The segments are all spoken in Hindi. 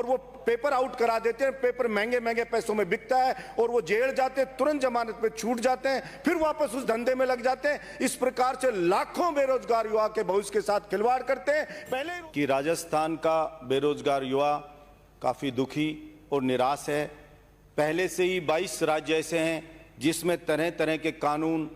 और वो पेपर आउट करा देते हैं। पेपर महंगे महंगे पैसों में बिकता है और वो जेल जाते हैं, तुरंत जमानत पे छूट जाते हैं, फिर वापस उस धंधे में लग जाते हैं। इस प्रकार से लाखों बेरोजगार युवा के भविष्य के साथ खिलवाड़ करते हैं। पहले कि राजस्थान का बेरोजगार युवा काफी दुखी और निराश है। पहले से ही 22 राज्य ऐसे हैं जिसमें तरह तरह के कानून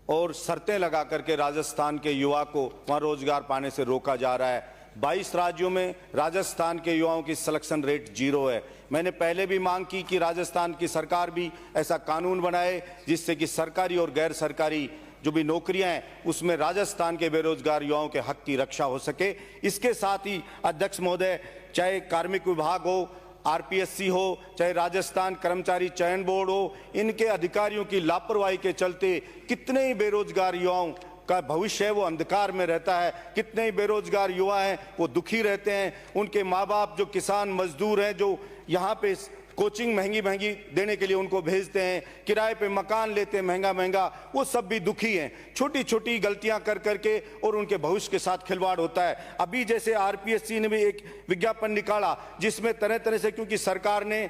और शर्तें लगा करके राजस्थान के युवा को वहां रोजगार पाने से रोका जा रहा है। 22 राज्यों में राजस्थान के युवाओं की सिलेक्शन रेट 0 है। मैंने पहले भी मांग की कि राजस्थान की सरकार भी ऐसा कानून बनाए जिससे कि सरकारी और गैर सरकारी जो भी नौकरियां हैं उसमें राजस्थान के बेरोजगार युवाओं के हक की रक्षा हो सके। इसके साथ ही अध्यक्ष महोदय, चाहे कार्मिक विभाग हो, आरपीएससी हो, चाहे राजस्थान कर्मचारी चयन बोर्ड हो, इनके अधिकारियों की लापरवाही के चलते कितने ही बेरोजगार युवाओं का भविष्य है वो अंधकार में रहता है। कितने ही बेरोजगार युवा हैं वो दुखी रहते हैं। उनके माँ बाप जो किसान मजदूर हैं, जो यहाँ पे कोचिंग महंगी महंगी देने के लिए उनको भेजते हैं, किराए पे मकान लेते हैं महंगा महंगा, वो सब भी दुखी हैं। छोटी छोटी गलतियां कर करके और उनके भविष्य के साथ खिलवाड़ होता है। अभी जैसे आरपीएससी ने भी एक विज्ञापन निकाला जिसमें तरह तरह से, क्योंकि सरकार ने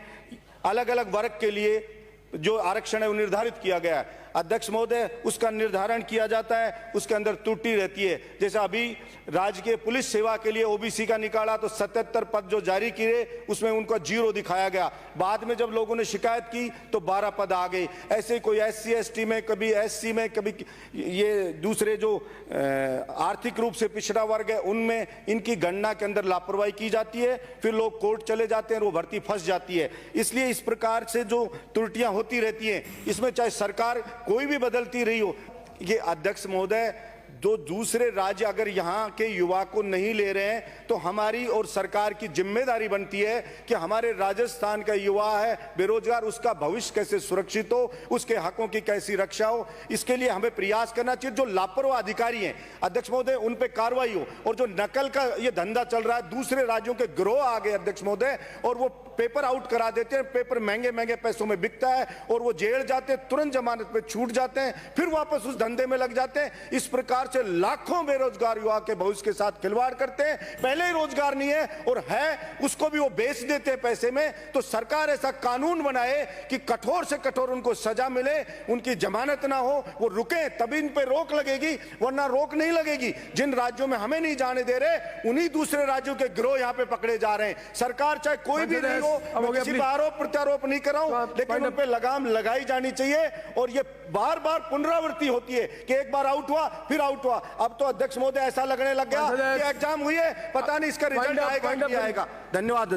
अलग अलग वर्ग के लिए जो आरक्षण है वो निर्धारित किया गया है, अध्यक्ष महोदय, उसका निर्धारण किया जाता है, उसके अंदर त्रुटि रहती है। जैसे अभी राजकीय पुलिस सेवा के लिए ओबीसी का निकाला तो 77 पद जो जारी किए उसमें उनका 0 दिखाया गया। बाद में जब लोगों ने शिकायत की तो 12 पद आ गए। ऐसे कोई SC ST में, कभी SC में, कभी ये दूसरे जो आर्थिक रूप से पिछड़ा वर्ग है उनमें इनकी गणना के अंदर लापरवाही की जाती है। फिर लोग कोर्ट चले जाते हैं, वो भर्ती फंस जाती है। इसलिए इस प्रकार से जो त्रुटियां होती रहती हैं, इसमें चाहे सरकार कोई भी बदलती रही हो, ये अध्यक्ष महोदय, जो दूसरे राज्य अगर यहाँ के युवा को नहीं ले रहे हैं तो हमारी और सरकार की जिम्मेदारी बनती है कि हमारे राजस्थान का युवा है बेरोजगार, उसका भविष्य कैसे सुरक्षित हो, उसके हकों की कैसी रक्षा हो, इसके लिए हमें प्रयास करना चाहिए। जो लापरवाह अधिकारी हैं अध्यक्ष महोदय, उन पे कार्रवाई हो। और जो नकल का ये धंधा चल रहा है, दूसरे राज्यों के गिरोह आ गए अध्यक्ष महोदय, और वो पेपर आउट करा देते हैं, पेपर महंगे महंगे पैसों में बिकता है और वो जेल जाते हैं, तुरंत जमानत पे छूट जाते हैं, फिर वापस उस धंधे में लग जाते हैं। इस प्रकार से लाखों बेरोजगार युवा के भविष्य के साथ खिलवाड़ करते हैं। पहले ही रोजगार नहीं है और है उसको भी वो बेच देते हैं पैसे में। तो सरकार ऐसा कानून बनाए कि कठोर से कठोर उनको सजा मिले, उनकी जमानत ना हो, वो रुके तभी इन पे रोक लगेगी, वरना रोक नहीं लगेगी। जिन राज्यों में हमें नहीं जाने दे रहे उन्हीं दूसरे राज्यों के गिरोह यहाँ पे पकड़े जा रहे हैं। सरकार चाहे कोई भी नहीं हो, मैं किसी पर आरोप प्रत्यारोप नहीं कर रहा हूं, लेकिन उन पे लगाम लगाई जानी चाहिए। और ये बार बार पुनरावृत्ति होती है कि एक बार आउट हुआ फिर आउट हुआ। अब तो अध्यक्ष महोदय ऐसा लगने लग गया कि एग्जाम हुई है, पता नहीं इसका रिजल्ट आएगा नहीं आएगा। धन्यवाद।